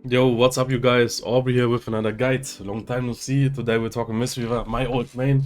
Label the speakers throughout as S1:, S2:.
S1: Yo, what's up, you guys? Aubrey here with another guide. Long time no see. Today we're talking Mistweaver, my old main.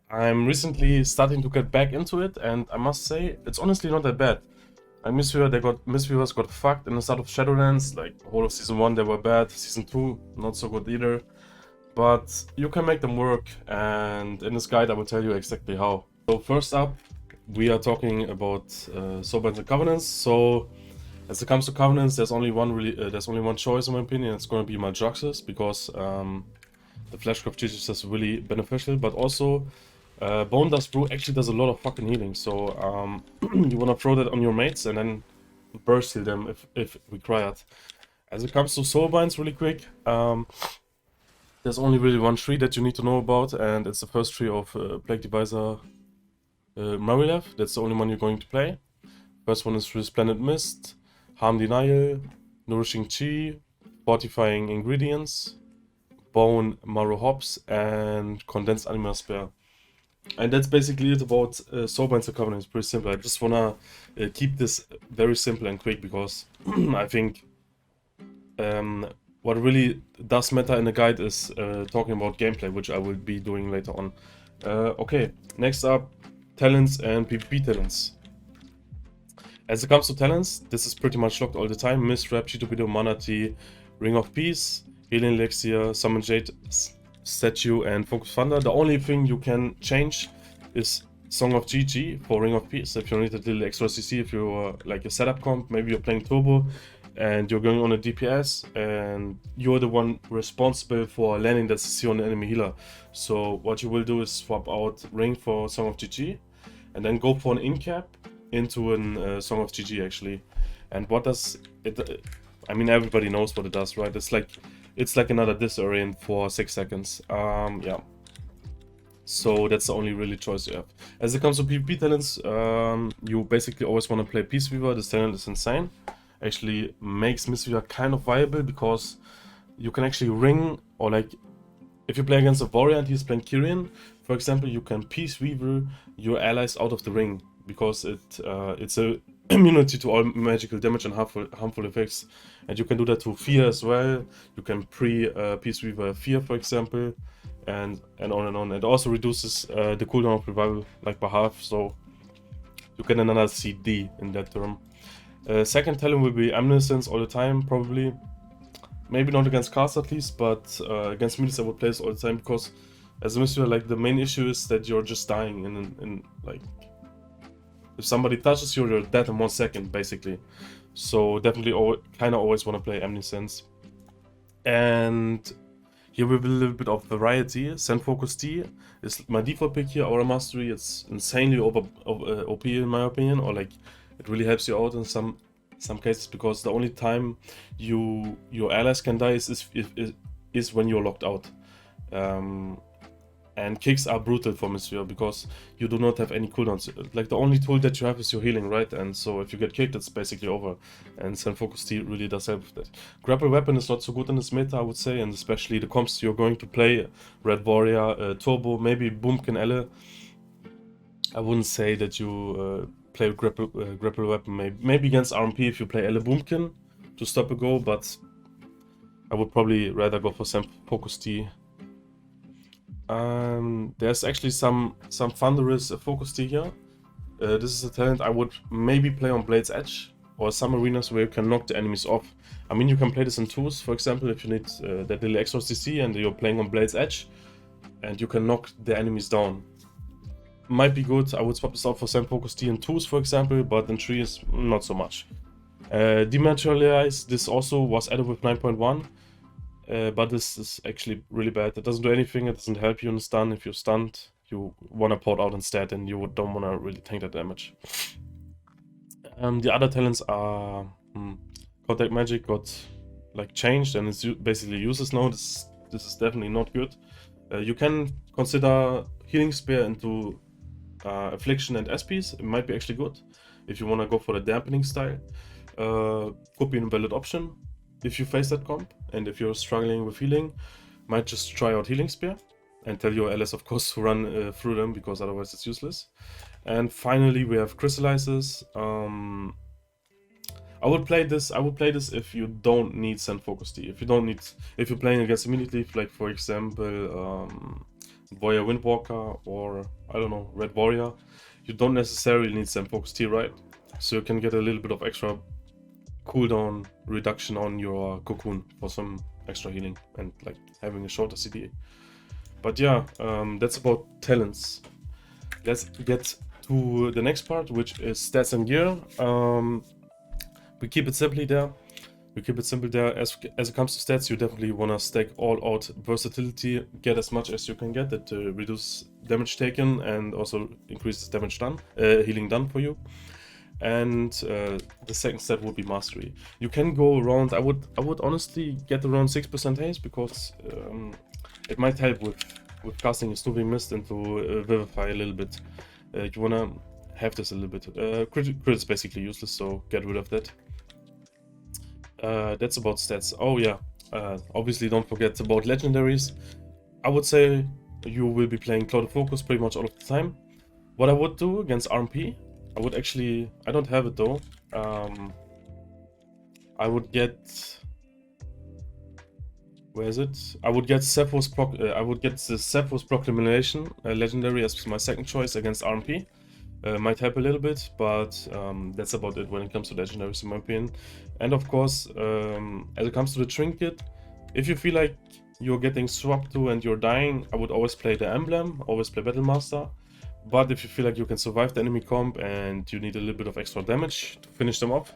S1: I'm recently starting to get back into it, and I must say, it's honestly not that bad. Like Mistweavers got fucked in the start of Shadowlands. Like whole of season 1 they were bad, season 2 not so good either. But you can make them work, and in this guide I will tell you exactly how. So first up, we are talking about Soulbinds and Covenants. So as it comes to Covenants, there's only one choice in my opinion. It's going to be Maldraxxus because the Flashcraft Jesus is really beneficial, but also Bone Dust Brew actually does a lot of fucking healing. So you want to throw that on your mates and then burst heal them if required. As it comes to Soulbinds, really quick, there's only really one tree that you need to know about, and it's the first tree of Plague Deviser Marilev. That's the only one you're going to play. First one is Resplendent Mist, Harm Denial, Nourishing Chi, Fortifying Ingredients, Bone Marrow Hops, and Condensed Animal Spare. And that's basically it about Soulbinds and Covenant. It's pretty simple. I just wanna keep this very simple and quick because I think what really does matter in the guide is talking about gameplay, which I will be doing later on. Okay, next up, talents and PvP talents. As it comes to talents, this is pretty much locked all the time. Mist, Rap, Cheeto, Mana Tea, Ring of Peace, Healing Elixir, Summon Jade Statue, and Focus Thunder. The only thing you can change is Song of GG for Ring of Peace. If you need a little extra CC, if you're like a setup comp, maybe you're playing Turbo and you're going on a DPS and you're the one responsible for landing that CC on the enemy healer. So what you will do is swap out Ring for Song of GG and then go for an in-cap into a Song of GG actually. And what does it? I mean, everybody knows what it does, right? It's like another disorient for 6 seconds. Yeah. So that's the only really choice you have. As it comes to PvP talents, you basically always want to play Peaceweaver. This talent is insane. Actually makes Mistweaver kind of viable because you can actually ring, or like if you play against a warrior and he's playing Kyrian, for example, you can Peaceweaver your allies out of the ring because it's a immunity to all magical damage and harmful effects, and you can do that to Fear as well. You can Peaceweaver Fear, for example, and on and on. It also reduces the cooldown of revival like by half, so you get another CD in that term. Second talent will be Omniscience all the time, probably. Maybe not against cards at least, but against minis I would play this all the time because as a Mistweaver, like the main issue is that you're just dying in like if somebody touches you, you're dead in 1 second basically. So definitely kind of always want to play Omniscience. And here we have a little bit of variety. Send Focus T is my default pick here. Aura Mastery, it's insanely OP in my opinion, or like it really helps you out in some cases because the only time your allies can die is when you're locked out. And kicks are brutal for Mistweaver because you do not have any cooldowns. Like the only tool that you have is your healing, right? And so if you get kicked, it's basically over. And Send Focus T really does help with that. Grapple Weapon is not so good in this meta, I would say, and especially the comps you're going to play, Red Warrior, Turbo, maybe Boomkin Elle. I wouldn't say that you play Grapple Weapon, maybe against RMP if you play Elle Boomkin to stop a go, but I would probably rather go for Send Focus T. There's actually some Thunderous Focus Tea here. This is a talent I would maybe play on Blade's Edge or some arenas where you can knock the enemies off. I mean, you can play this in 2s, for example, if you need that little extra CC and you're playing on Blade's Edge and you can knock the enemies down. Might be good. I would swap this out for Send Focus Tea in 2s, for example, but in 3s, not so much. Dematerialize, this also was added with 9.1. But this is actually really bad. It doesn't do anything, it doesn't help you in stun. If you're stunned, you want to port out instead and you don't want to really tank that damage. The other talents are Contact Magic got like changed and it's basically useless now. This is definitely not good. You can consider Healing Spear into Affliction and SPs. It might be actually good if you want to go for the dampening style. Could be a valid option if you face that comp, and if you're struggling with healing, might just try out Healing Spear and tell your LS of course to run through them because otherwise it's useless. And finally we have Crystallizes. I would play this. I would play this if you don't need Send Focus T. If you don't need, if you're playing against immediately, like for example, Warrior Windwalker or I don't know, Red Warrior, you don't necessarily need Send Focus T, right? So you can get a little bit of extra cooldown reduction on your cocoon for some extra healing and like having a shorter CDA. But yeah, that's about talents. Let's get to the next part, which is stats and gear. We keep it simply there. We keep it simple there. As it comes to stats, you definitely want to stack all out versatility, get as much as you can get. That reduces damage taken and also increases damage done, healing done for you. And the second stat would be mastery. You can go around. I would honestly get around 6% haste because it might help with casting a Snooping Mist into Vivify a little bit. You wanna have this a little bit. Crit is basically useless, so get rid of that. That's about stats. Oh yeah, obviously don't forget about legendaries. I would say you will be playing Cloud of Focus pretty much all of the time. What I would do against RMP, I would actually, I don't have it though. I would get, where is it? I would get the Zephyr's Proclamation legendary as my second choice against RMP. Might help a little bit, but that's about it when it comes to legendaries in my opinion. And of course, as it comes to the trinket, if you feel like you're getting swapped to and you're dying, I would always play the emblem, always play Battle Master. But if you feel like you can survive the enemy comp and you need a little bit of extra damage to finish them off,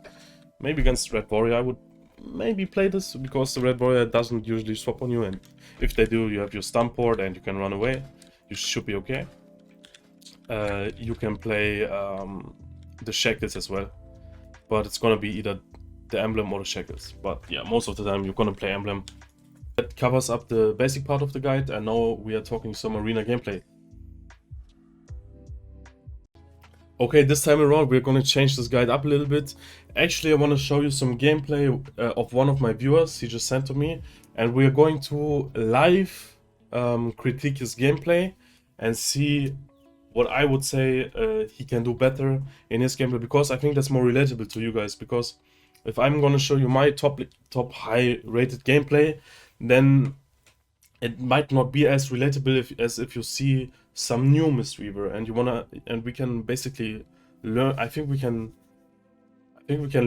S1: maybe against Red Warrior I would maybe play this, because the Red Warrior doesn't usually swap on you, and if they do, you have your stun port and you can run away. You should be okay. You can play the Shackles as well, but it's gonna be either the emblem or the Shackles. But yeah, most of the time you're gonna play emblem. That covers up the basic part of the guide, and now we are talking some arena gameplay. Okay, this time around we're gonna change this guide up a little bit. Actually, I want to show you some gameplay of one of my viewers. He just sent to me, and we're going to live critique his gameplay and see what I would say he can do better in his gameplay, because I think that's more relatable to you guys. Because if I'm gonna show you my top high rated gameplay, then it might not be as relatable as if you see some new Mistweaver and we can basically learn. I think we can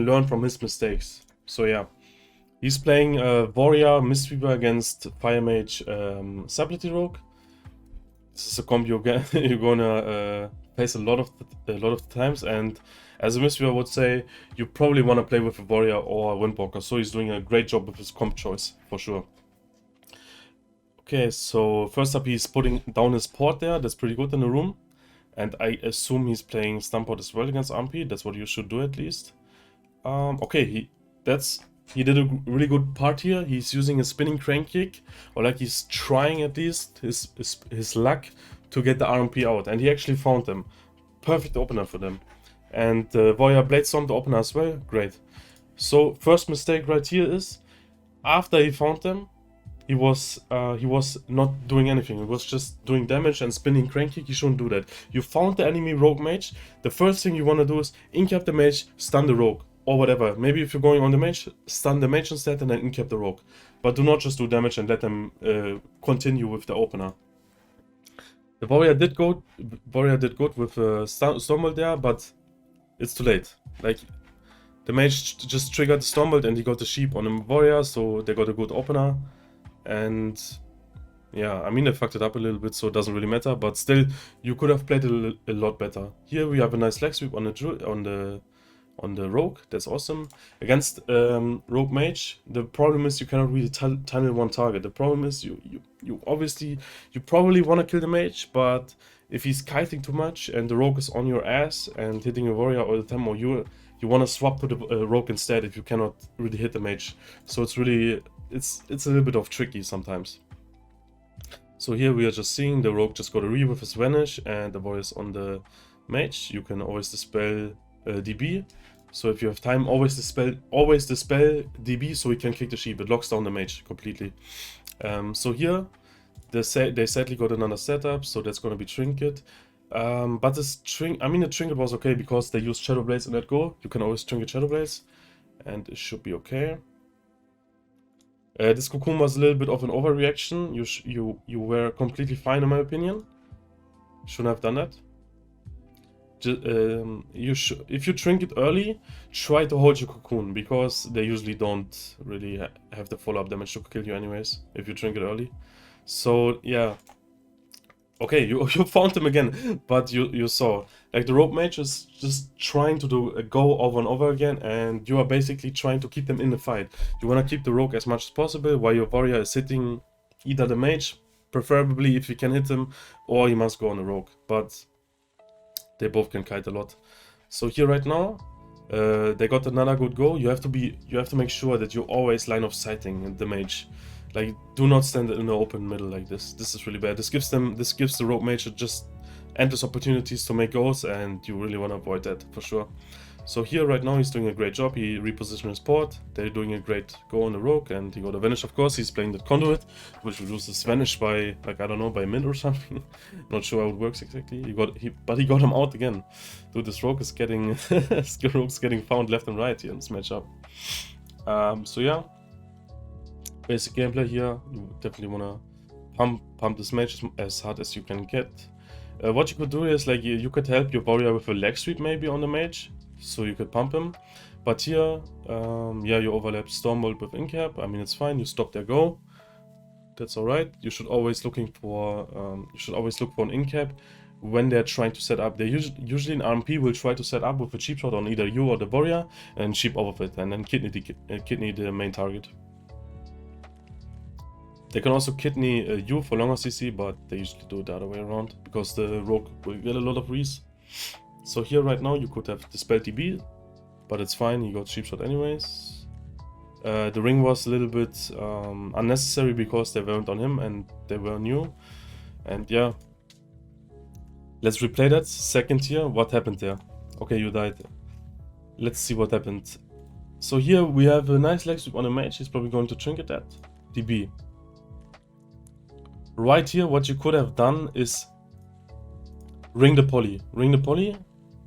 S1: learn from his mistakes. So yeah, he's playing Warrior Mistweaver against Fire Mage Stability Rogue. This is a combo you're gonna face a lot of times, and as a Mistweaver I would say you probably want to play with a Warrior or a Windwalker. So he's doing a great job with his comp choice for sure. Okay, so first up he's putting down his port there. That's pretty good in the room. And I assume he's playing stun port as well against RMP. That's what you should do at least. Okay, he did a really good part here. He's using a spinning crane kick, or like he's trying at least his luck to get the RMP out. And he actually found them. Perfect opener for them. And Warrior Bladestorm the opener as well. Great. So first mistake right here is, after he found them, he was not doing anything. He was just doing damage and spinning crane kick. You shouldn't do that. You found the enemy rogue mage. The first thing you want to do is incap the mage, stun the rogue, or whatever. Maybe if you're going on the mage, stun the mage instead and then incap the rogue. But do not just do damage and let them continue with the opener. The Warrior did good with Stormbolt there, but it's too late. Like, the mage just triggered the Stormbolt and he got the sheep on the Warrior, so they got a good opener. And yeah, I mean, they fucked it up a little bit, so it doesn't really matter, but still you could have played a lot better. Here we have a nice leg sweep on the rogue. That's awesome. Against rogue mage, the problem is you cannot really tunnel one target. The problem is you probably want to kill the mage, but if he's kiting too much and the rogue is on your ass and hitting a warrior all the time, or you want to swap to the rogue instead if you cannot really hit the mage. So it's really it's a little bit of tricky sometimes. So here we are just seeing the rogue just got a re with his vanish and the warrior's on the mage. You can always dispel DB. So if you have time, always dispel DB so he can kick the sheep. It locks down the mage completely. So here they sadly got another setup, so that's gonna be trinket. But the trinket was okay because they used Shadow Blades in that go. You can always trinket Shadow Blades. and it should be okay. This cocoon was a little bit of an overreaction. You were completely fine in my opinion. Shouldn't have done that. If you trinket early, try to hold your cocoon, because they usually don't really have the follow-up damage to kill you anyways if you trinket early. So yeah. Okay, you found him again, but you saw, like, the rope mage is just trying to do a go over and over again, and you are basically trying to keep them in the fight. You want to keep the rogue as much as possible, while your warrior is hitting either the mage, preferably if you can hit him, or you must go on the rogue, but they both can kite a lot. So here right now, they got another good go. You have to make sure that you always line of sighting the mage. Like, do not stand in the open middle like this. This is really bad. This gives the rogue mage just endless opportunities to make goals, and you really want to avoid that for sure. So here right now he's doing a great job. He repositioned his port. They're doing a great go on the rogue, and he got a vanish, of course. He's playing the conduit, which reduces vanish by, like, I don't know, by min or something. Not sure how it works exactly. But he got him out again. Dude, this rogue is getting rogue's getting found left and right here in this matchup. So yeah. Basic gameplay here, you definitely want to pump this mage as hard as you can get. What you could do is, like, you could help your warrior with a leg sweep maybe on the mage, so you could pump him. But here, yeah, you overlap Stormbolt with Incap. I mean, it's fine, you stop their go. That's alright. You should always look for an Incap when they're trying to set up. They usually an RMP will try to set up with a cheap shot on either you or the warrior and cheap off of it, and then kidney the main target. They can also kidney you for longer CC, but they usually do it the other way around, because the rogue will get a lot of rees. So here right now you could have dispelled DB, but it's fine, he got cheap shot anyways. The ring was a little bit unnecessary because they weren't on him and they were new. And yeah, let's replay that. Second tier, what happened there? Okay, you died. Let's see what happened. So here we have a nice leg sweep on a mage. He's probably going to trinket that. DB. Right here, what you could have done is ring the poly. Ring the poly,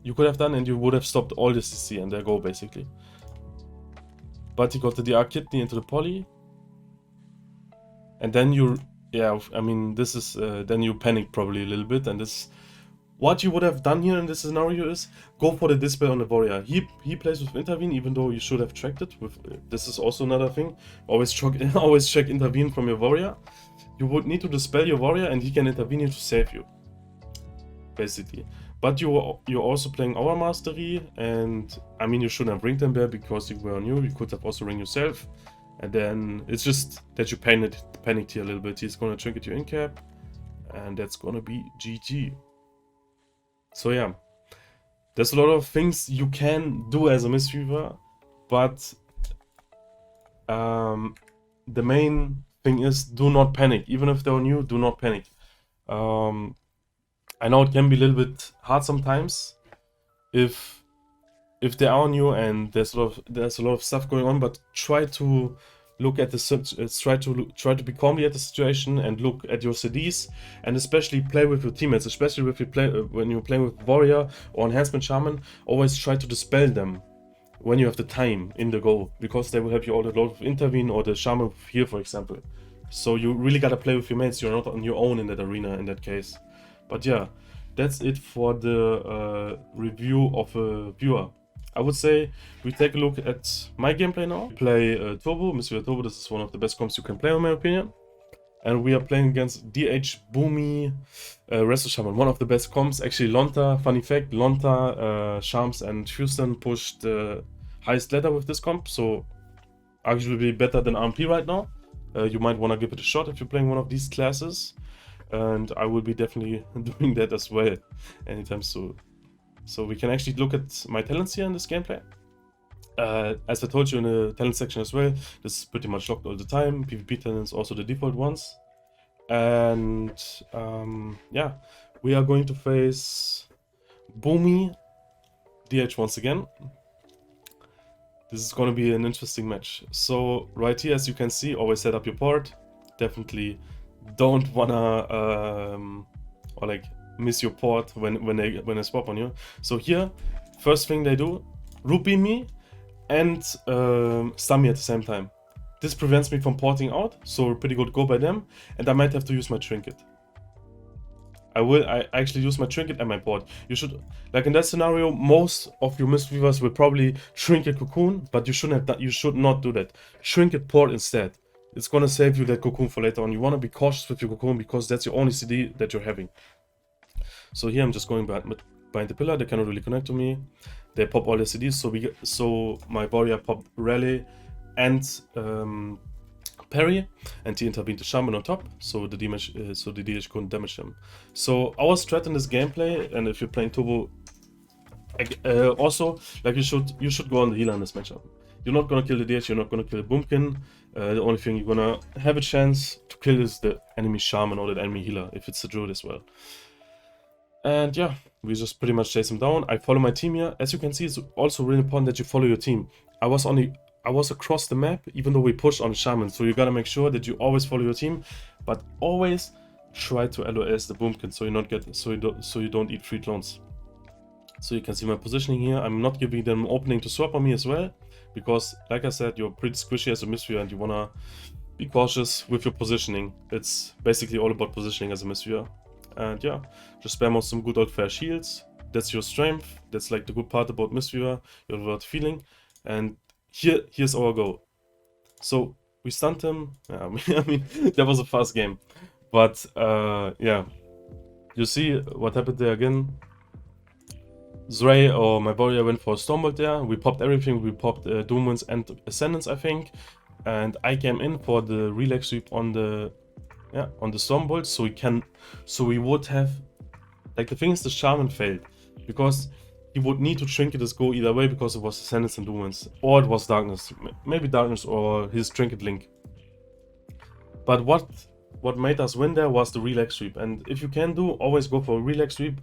S1: you could have done, and you would have stopped all the CC and their go, basically. But you got the DR kidney into the poly. And then you, yeah, I mean, this is, then you panic probably a little bit. And this, what you would have done here in this scenario is go for the dispel on the warrior. He plays with intervene, even though you should have tracked it with, this is also another thing. Always check intervene from your warrior. You would need to dispel your warrior, and he can intervene to save you, basically. But you're also playing our mastery, and I mean, you shouldn't have ringed them there because you were new. You could have also ringed yourself, and then it's just that you panicked here a little bit. He's gonna trinket you in cap, and that's gonna be GG. So yeah, there's a lot of things you can do as a Mistweaver, but the main thing is, do not panic. Even if they're new, do not panic. I know it can be a little bit hard sometimes if they are new and there's a lot of stuff going on, but try to look at the try to be calmly at the situation and look at your CDs, and especially play with your teammates, especially when you're playing with warrior or enhancement shaman. Always try to dispel them when you have the time in the go, because they will help you out a lot with intervene or the shaman with heal, for example. So you really gotta play with your mates. You're not on your own in that arena in that case. But yeah, that's it for the review of a viewer. I would say we take a look at my gameplay now. We play Turbo, Mistweaver Turbo. This is one of the best comps you can play, in my opinion. And we are playing against DH Boomy, Wrestle Shaman, one of the best comps. Actually, Lonta, funny fact, Lonta, Shams, and Houston pushed the highest ladder with this comp, so arguably better than RMP right now. You might want to give it a shot if you're playing one of these classes, and I will be definitely doing that as well anytime soon. So we can actually look at my talents here in this gameplay. As I told you in the talent section as well, this is pretty much locked all the time. PvP talents also the default ones. And yeah, we are going to face Boomy DH once again. This is going to be an interesting match. So right here, as you can see, always set up your port. Definitely don't wanna or like miss your port when they swap on you. So here, first thing they do, root beam me, and stun me at the same time. This prevents me from porting out, so pretty good go by them, and I might have to use my trinket. I actually use my trinket and my port. You should, like in that scenario, most of your Mistweavers will probably trinket cocoon, but you shouldn't have that. You should not do that. Trinket port instead. It's gonna save you that cocoon for later on. You wanna be cautious with your cocoon because that's your only CD that you're having. So here I'm just going behind the pillar. They cannot really connect to me. They pop all their CDs. So my warrior popped rally and parry, and he intervened the shaman on top, so the damage, so the DH couldn't damage him. So our strat in this gameplay, and if you're playing turbo, also like you should go on the healer in this matchup. You're not gonna kill the DH, you're not gonna kill the Boomkin. The only thing you're gonna have a chance to kill is the enemy shaman or the enemy healer, if it's the druid as well. And yeah, we just pretty much chase him down. I follow my team here. As you can see, it's also really important that you follow your team. I was across the map, even though we pushed on shaman, so you gotta make sure that you always follow your team, but always try to LOS the Boomkin so you don't eat free clones. So you can see my positioning here. I'm not giving them opening to swap on me as well, because like I said, you're pretty squishy as a Mistweaver and you wanna be cautious with your positioning. It's basically all about positioning as a Mistweaver. And yeah, just spam on some good old fair shields. That's your strength. That's like the good part about Mistweaver, your word feeling. And here's our goal. So we stunned him. I mean, that was a fast game, but yeah, you see what happened there again. Zray or my warrior went for a Stormbolt there. We popped everything. We popped Doomwinds and Ascendants, I think, and I came in for the relax sweep on the Stormbolt, so we would have, like, the thing is the shaman failed because he would need to trinket his go either way because it was Ascendants and Doomwinds, or it was Darkness, maybe Darkness or his trinket link. But what made us win there was the relax sweep, and if you can do, always go for a relax sweep.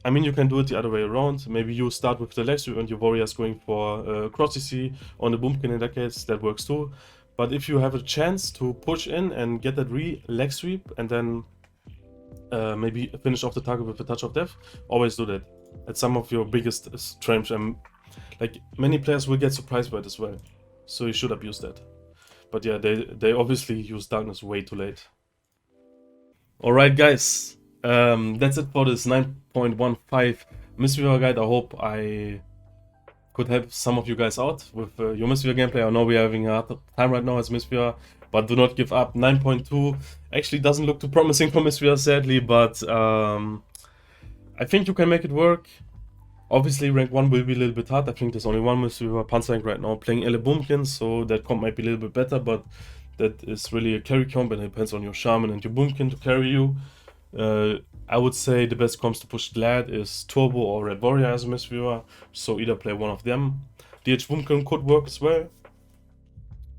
S1: I mean, you can do it the other way around. Maybe you start with the leg sweep and your warrior is going for cross CC on the Boomkin in that case. That works too. But if you have a chance to push in and get that leg sweep and then maybe finish off the target with a touch of death, always do that. That's some of your biggest strengths, and like many players will get surprised by it as well. So you should abuse that. But yeah, they obviously use Darkness way too late. Alright guys, that's it for this 9.15 Mistweaver guide. I hope I could help some of you guys out with your Mistweaver gameplay. I know we're having a hard time right now as Mistweaver, but do not give up. 9.2 actually doesn't look too promising for Mistweaver, sadly, but I think you can make it work. Obviously, rank 1 will be a little bit hard. I think there's only one Mistweaver Panzer rank right now playing Ele Boomkin, so that comp might be a little bit better, but that is really a carry comp and it depends on your Shaman and your Boomkin to carry you. I would say the best comps to push Glad is Turbo or Red Warrior as a Mistweaver, so either play one of them. DH Boomkin could work as well,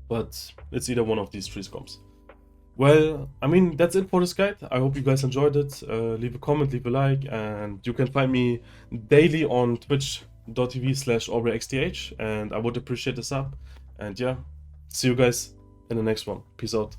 S1: but it's either one of these three comps. Well, I mean, that's it for this guide. I hope you guys enjoyed it. Leave a comment, leave a like, and you can find me daily on twitch.tv/aubreyxth, and I would appreciate the sub. And yeah, see you guys in the next one. Peace out.